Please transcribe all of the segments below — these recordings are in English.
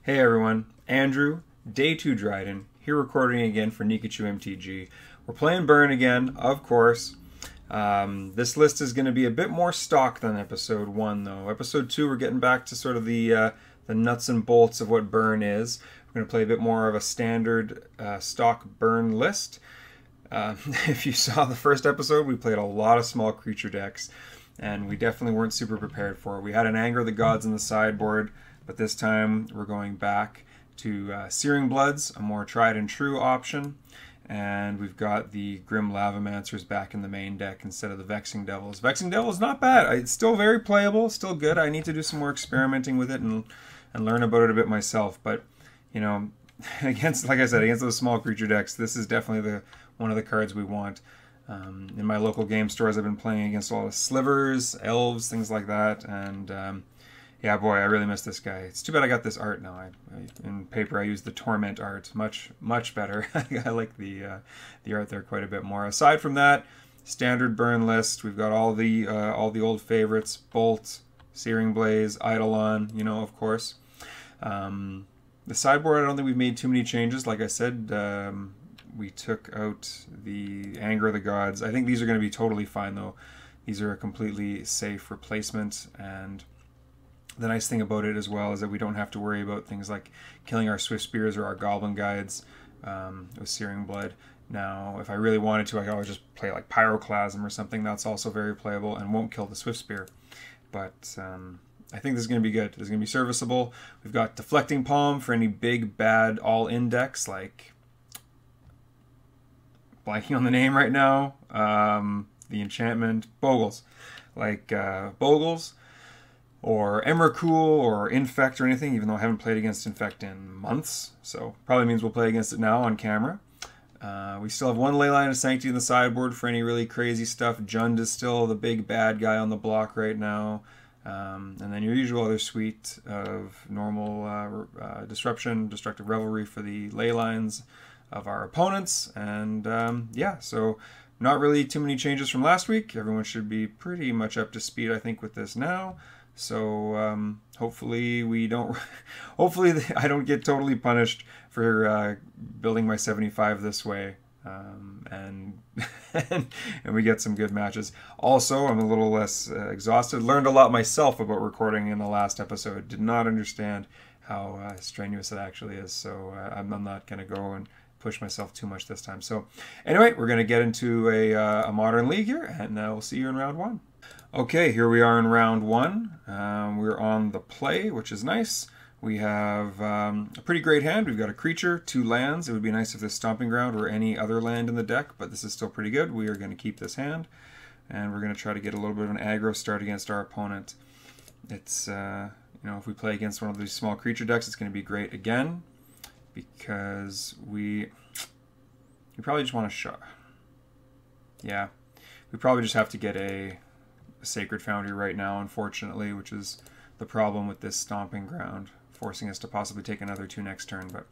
Hey everyone, Andrew, day 2 Dryden, here recording again for Nikachu MTG. We're playing Burn again, of course. This list is going to be a bit more stock than episode 1 though. Episode 2 we're getting back to sort of the nuts and bolts of what Burn is. We're going to play a bit more of a standard stock Burn list. If you saw the first episode, we played a lot of small creature decks, and we definitely weren't super prepared for it. We had an Anger of the Gods in the sideboard, but this time we're going back to Searing Bloods, a more tried and true option, and we've got the Grim Lavamancers back in the main deck instead of the Vexing Devils. Vexing Devils not bad. It's still very playable, still good. I need to do some more experimenting with it and learn about it a bit myself, but you know, against, like I said, against those small creature decks, this is definitely one of the cards we want. In my local game stores, I've been playing against a lot of slivers, elves, things like that, and yeah, boy, I really miss this guy. It's too bad I got this art now. In paper, I use the Torment art, much better. I like the art there quite a bit more. Aside from that, standard Burn list. We've got all the old favorites: Bolt, Searing Blaze, Eidolon, you know, of course. The sideboard, I don't think we've made too many changes. Like I said, we took out the Anger of the Gods. I think these are going to be totally fine, though. These are a completely safe replacement, and the nice thing about it as well is that we don't have to worry about things like killing our Swift Spears or our Goblin Guides with Searing Blood. Now, if I really wanted to, I could always just play like Pyroclasm or something. That's also very playable and won't kill the Swift Spear. But I think this is going to be good. This is going to be serviceable. We've got Deflecting Palm for any big, bad, all-in decks, like blanking on the name right now. The enchantment Bogles. Like Bogles, or Emrakul, or Infect, or anything, even though I haven't played against Infect in months, so probably means we'll play against it now on camera. We still have one Leyline of Sanctity in the sideboard for any really crazy stuff. Jund is still the big bad guy on the block right now. And then your usual other suite of normal Disruption, Destructive Revelry for the Leylines of our opponents. And yeah, so not really too many changes from last week. Everyone should be pretty much up to speed, I think, with this now. So hopefully we don't. Hopefully I don't get totally punished for building my 75 this way, and and we get some good matches. Also, I'm a little less exhausted. Learned a lot myself about recording in the last episode. Did not understand how strenuous it actually is. So I'm not going to go and push myself too much this time. So anyway, we're going to get into a modern league here, and we'll see you in round 1. Okay, here we are in round 1. We're on the play, which is nice. We have a pretty great hand. We've got a creature, 2 lands. It would be nice if this Stomping Ground were any other land in the deck, but this is still pretty good. We are going to keep this hand, and we're going to try to get a little bit of an aggro start against our opponent. It's, you know, if we play against one of these small creature decks, it's going to be great again, because we probably just want to shot. Yeah, we probably just have to get a Sacred Foundry right now, unfortunately, which is the problem with this Stomping Ground, forcing us to possibly take another 2 next turn. But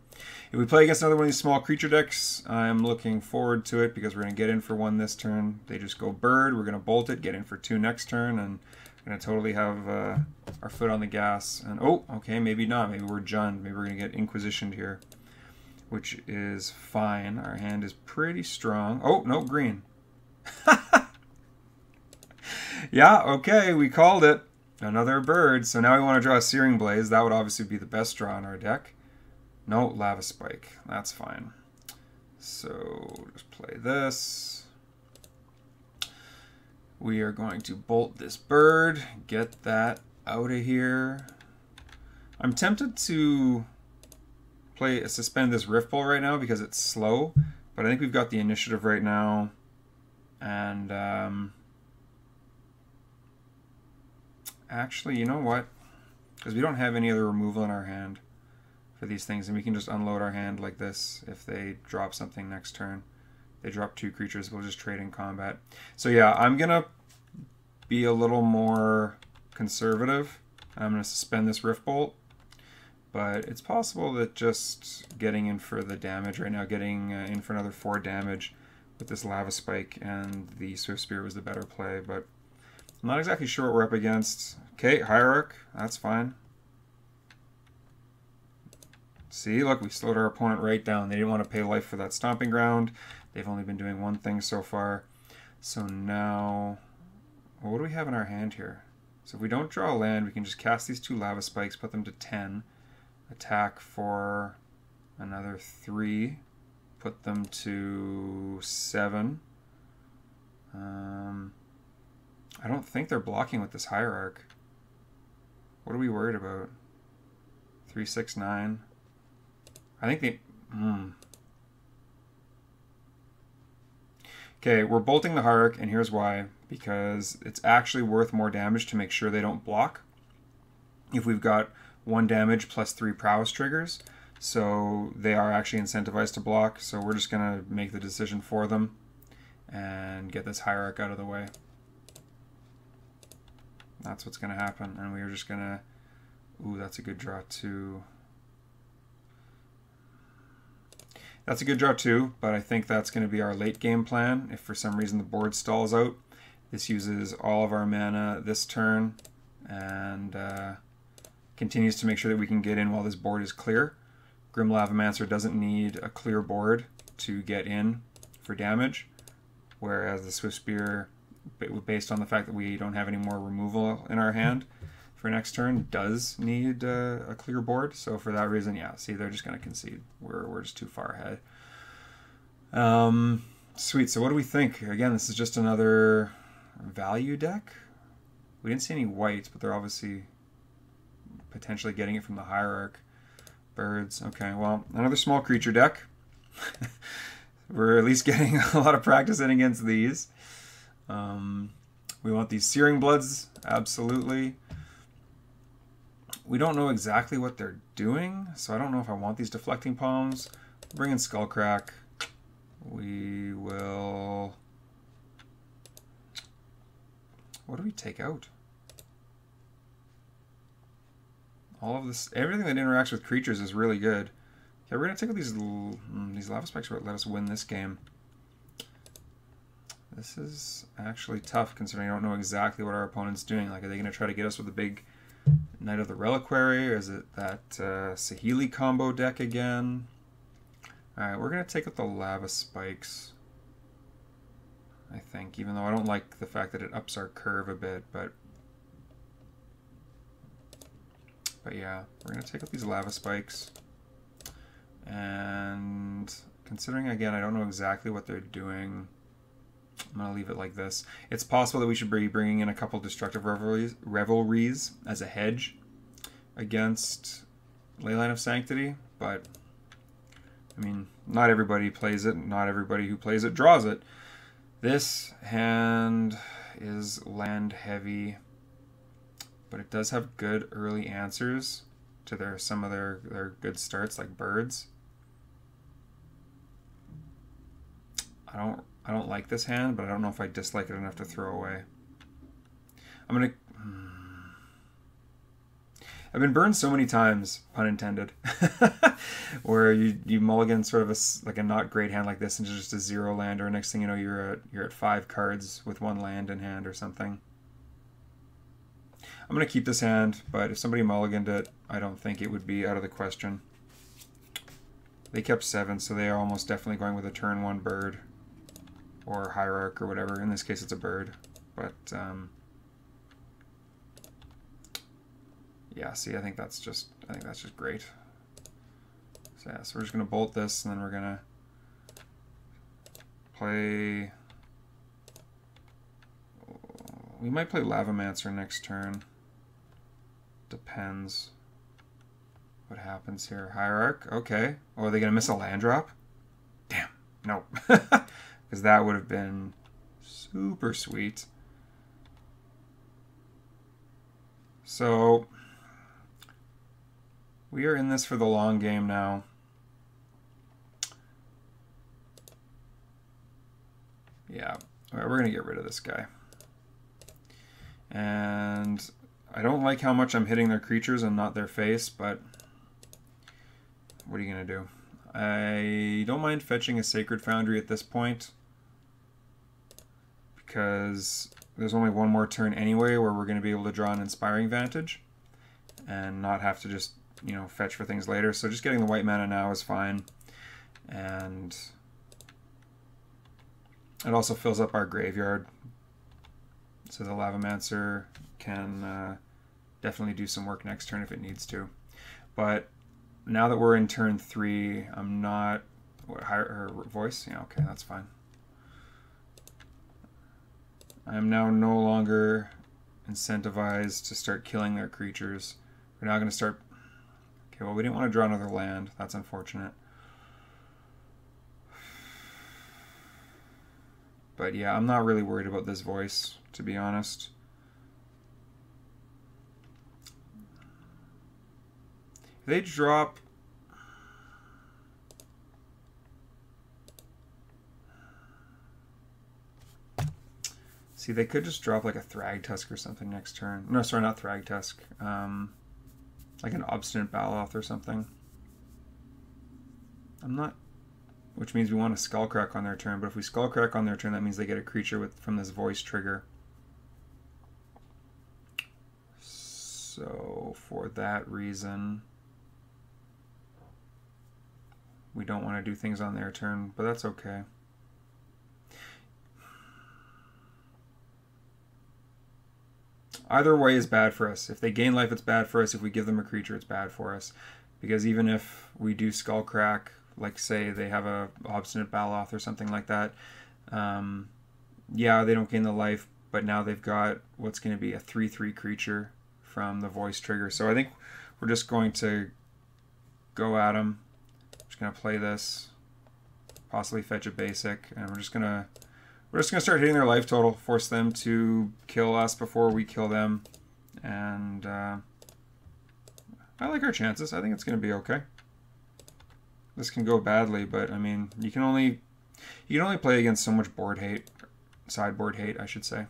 if we play against another one of these small creature decks, I'm looking forward to it, because we're going to get in for 1 this turn. They just go Bird, we're going to bolt it, get in for 2 next turn, and we're going to totally have our foot on the gas. And oh, okay, maybe not. Maybe we're Jund. Maybe we're going to get Inquisitioned here, which is fine. Our hand is pretty strong. Oh, no, green. Yeah, okay, we called it. Another bird. So now we want to draw a Searing Blaze. That would obviously be the best draw in our deck. No, Lava Spike. That's fine. So just play this. We are going to bolt this bird. Get that out of here. I'm tempted to suspend this Rift Bolt right now because it's slow, but I think we've got the initiative right now. And actually, you know what? Because we don't have any other removal in our hand for these things, and we can just unload our hand like this if they drop something next turn. They drop 2 creatures, we'll just trade in combat. So yeah, I'm going to be a little more conservative. I'm going to suspend this Rift Bolt, but it's possible that just getting in for the damage right now, getting in for another 4 damage with this Lava Spike and the Swift Spear was the better play, but I'm not exactly sure what we're up against. Okay, Hierarch, that's fine. See, look, we slowed our opponent right down. They didn't want to pay life for that stomping ground. They've only been doing one thing so far. So now, well, what do we have in our hand here? So if we don't draw a land, we can just cast these 2 lava spikes, put them to 10, attack for another 3, put them to 7. I don't think they're blocking with this hierarch. What are we worried about? 3, 6, 9. I think they... Okay, we're bolting the hierarch, and here's why. Because it's actually worth more damage to make sure they don't block. If we've got 1 damage plus 3 prowess triggers, so they are actually incentivized to block. So we're just going to make the decision for them and get this hierarch out of the way. That's what's going to happen, and we are just going to... Ooh, that's a good draw too. That's a good draw too, but I think that's going to be our late game plan. If for some reason the board stalls out, this uses all of our mana this turn and continues to make sure that we can get in while this board is clear. Grim Lavamancer doesn't need a clear board to get in for damage, whereas the Swift Spear, based on the fact that we don't have any more removal in our hand for next turn, does need a clear board. So for that reason, yeah, see, they're just going to concede. We're just too far ahead. Sweet, so what do we think? Again, this is just another value deck. We didn't see any white, but they're obviously potentially getting it from the hierarch. Birds, okay, well, another small creature deck. We're at least getting a lot of practice in against these. We want these Searing Bloods, absolutely. We don't know exactly what they're doing, so I don't know if I want these Deflecting Palms. Bring in Skullcrack. We will... What do we take out? All of this, everything that interacts with creatures is really good. Okay, we're gonna take out these Lava Spikes that let us win this game. This is actually tough considering I don't know exactly what our opponent's doing. Like, are they gonna try to get us with a big Knight of the Reliquary, or is it that Saheeli combo deck again? Alright, we're gonna take out the Lava Spikes, I think, even though I don't like the fact that it ups our curve a bit, but yeah, we're going to take out these Lava Spikes, and considering, again, I don't know exactly what they're doing, I'm going to leave it like this. It's possible that we should be bringing in a couple Destructive Revelries as a hedge against Leyline of Sanctity, but, I mean, not everybody plays it, not everybody who plays it draws it. This hand is land heavy, but it does have good early answers to some of their good starts, like birds. I don't like this hand, but I don't know if I dislike it enough to throw away. I've been burned so many times, pun intended, where you mulligan sort of like a not great hand like this into just a 0 lander. Next thing you know, you're at 5 cards with 1 land in hand or something. I'm going to keep this hand, but if somebody mulliganed it, I don't think it would be out of the question. They kept 7, so they are almost definitely going with a turn 1 bird or hierarch or whatever. In this case, it's a bird, but yeah. See, I think that's just great. So yeah, so we're just going to bolt this, and then we're going to play. We might play Lavamancer next turn. Depends what happens here. Hierarch, okay. Oh, are they going to miss a land drop? Damn, no. Because that would have been super sweet. So, we are in this for the long game now. Yeah, all right, we're going to get rid of this guy. And I don't like how much I'm hitting their creatures and not their face, but what are you going to do? I don't mind fetching a Sacred Foundry at this point, because there's only one more turn anyway where we're going to be able to draw an Inspiring Vantage and not have to just you know, fetch for things later. So just getting the white mana now is fine. And it also fills up our graveyard. So the Lavamancer can definitely do some work next turn if it needs to. But now that we're in turn 3, I'm not... What, her voice? Yeah, okay, that's fine. I am now no longer incentivized to start killing their creatures. We're now going to start... Okay, well, we didn't want to draw another land. That's unfortunate. But yeah, I'm not really worried about this voice, to be honest. If they drop... See, they could just drop like a Thragtusk or something next turn. No, sorry, not Thragtusk. Like an Obstinate Baloth or something. I'm not... Which means we want to Skullcrack on their turn, but if we Skullcrack on their turn, that means they get a creature from this voice trigger. So, for that reason, we don't want to do things on their turn, but that's okay. Either way is bad for us. If they gain life, it's bad for us. If we give them a creature, it's bad for us. Because even if we do Skullcrack, like say they have a Obstinate Baloth or something like that, yeah, they don't gain the life, but now they've got what's going to be a 3/3 creature from the voice trigger. So I think we're just going to go at them. Just going to play this, possibly fetch a basic, and we're just going to start hitting their life total, force them to kill us before we kill them, and I like our chances. I think it's going to be okay. This can go badly, but I mean, you can only play against so much board hate, sideboard hate, I should say.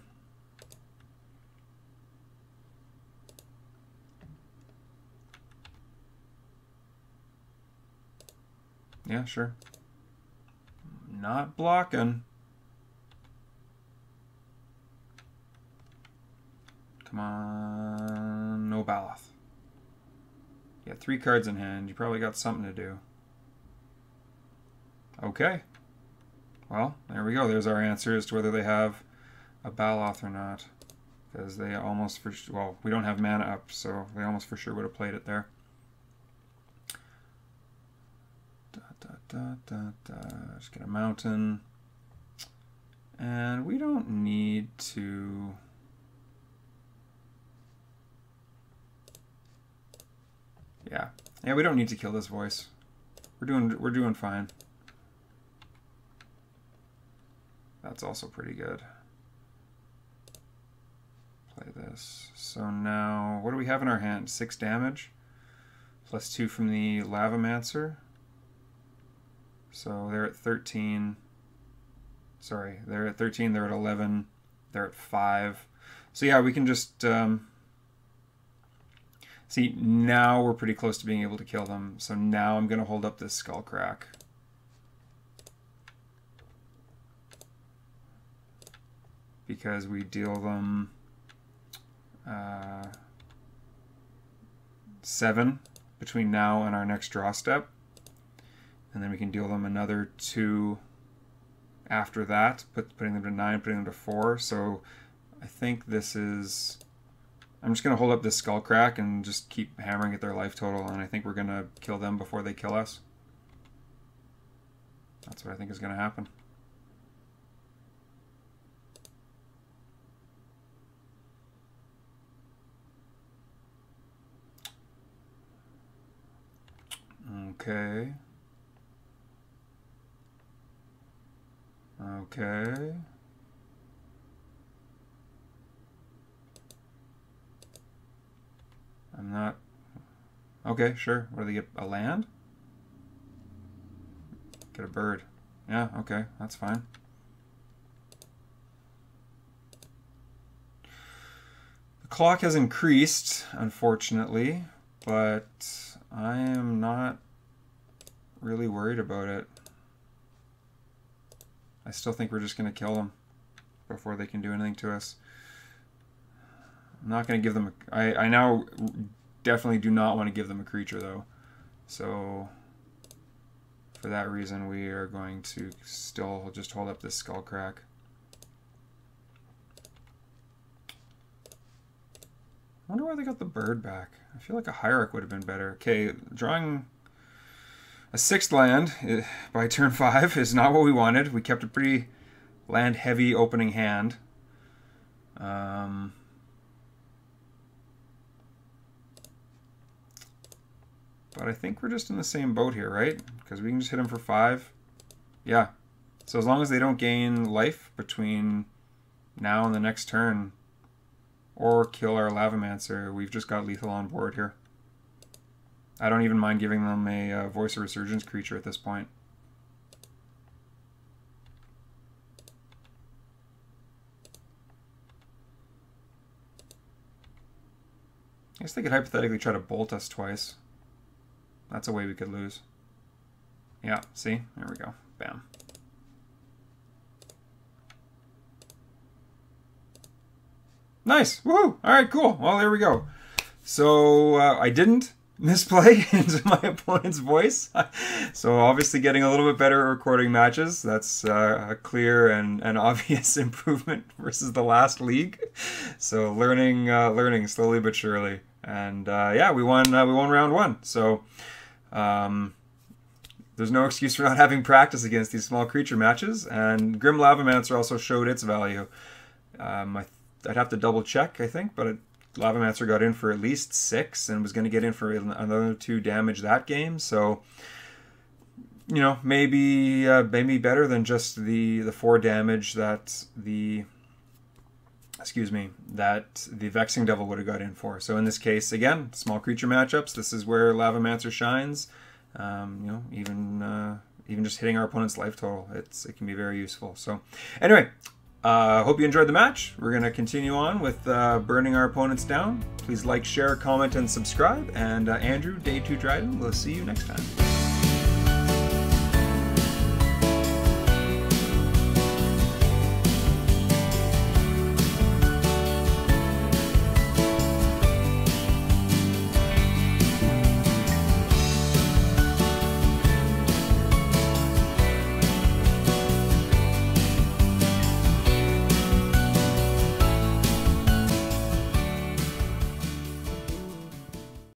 Yeah, sure. Not blocking. Come on, no Baloth. You got 3 cards in hand. You probably got something to do. Okay. Well, there we go. There's our answer as to whether they have a Baloth or not. Because they almost for sure, well, we don't have mana up, so they almost for sure would have played it there. Just get a mountain. And we don't need to... Yeah, we don't need to kill this voice. We're doing fine. That's also pretty good. Play this. So now, what do we have in our hand? 6 damage, plus 2 from the Lavamancer. So they're at 13. Sorry, they're at 13. They're at 11. They're at 5. So yeah, we can just see. Now we're pretty close to being able to kill them. So now I'm going to hold up this Skullcrack. Because we deal them 7 between now and our next draw step. And then we can deal them another 2 after that, putting them to 9, putting them to 4. So I think this is... I'm just going to hold up this Skullcrack and just keep hammering at their life total, and I think we're going to kill them before they kill us. That's what I think is going to happen. Okay. Okay. I'm not... Okay, sure. What do they get? A land? Get a bird. Yeah, okay. That's fine. The clock has increased, unfortunately, but I am not really worried about it. I still think we're just going to kill them before they can do anything to us. I'm not going to give them... I now definitely do not want to give them a creature, though. So for that reason, we are going to still just hold up this Skullcrack. I wonder why they got the bird back. I feel like a Hierarch would have been better. Okay, drawing a 6th land by turn 5 is not what we wanted. We kept a pretty land-heavy opening hand. But I think we're just in the same boat here, right? Because we can just hit them for 5. Yeah. So as long as they don't gain life between now and the next turn, or kill our Lavamancer, we've just got lethal on board here. I don't even mind giving them a Voice of Resurgence creature at this point. I guess they could hypothetically try to bolt us twice. That's a way we could lose. Yeah, see? There we go. Bam. Nice! Woohoo! Alright, cool. Well, there we go. So, I didn't misplay into my opponent's voice. So, obviously getting a little bit better at recording matches. That's a clear and obvious improvement versus the last league. So, learning slowly but surely. And, yeah, we won round 1. So, there's no excuse for not having practice against these small creature matches. And Grim Lavamancer also showed its value. I'd have to double check, I think, but Lavamancer got in for at least 6 and was going to get in for another 2 damage that game. So, you know, maybe better than just the 4 damage that the Vexing Devil would have got in for. So in this case, again, small creature matchups. This is where Lavamancer shines. You know, even just hitting our opponent's life total, it can be very useful. So, anyway. Hope you enjoyed the match. We're going to continue on with burning our opponents down. Please like, share, comment, and subscribe. And Andrew, Day 2 Dryden, we'll see you next time.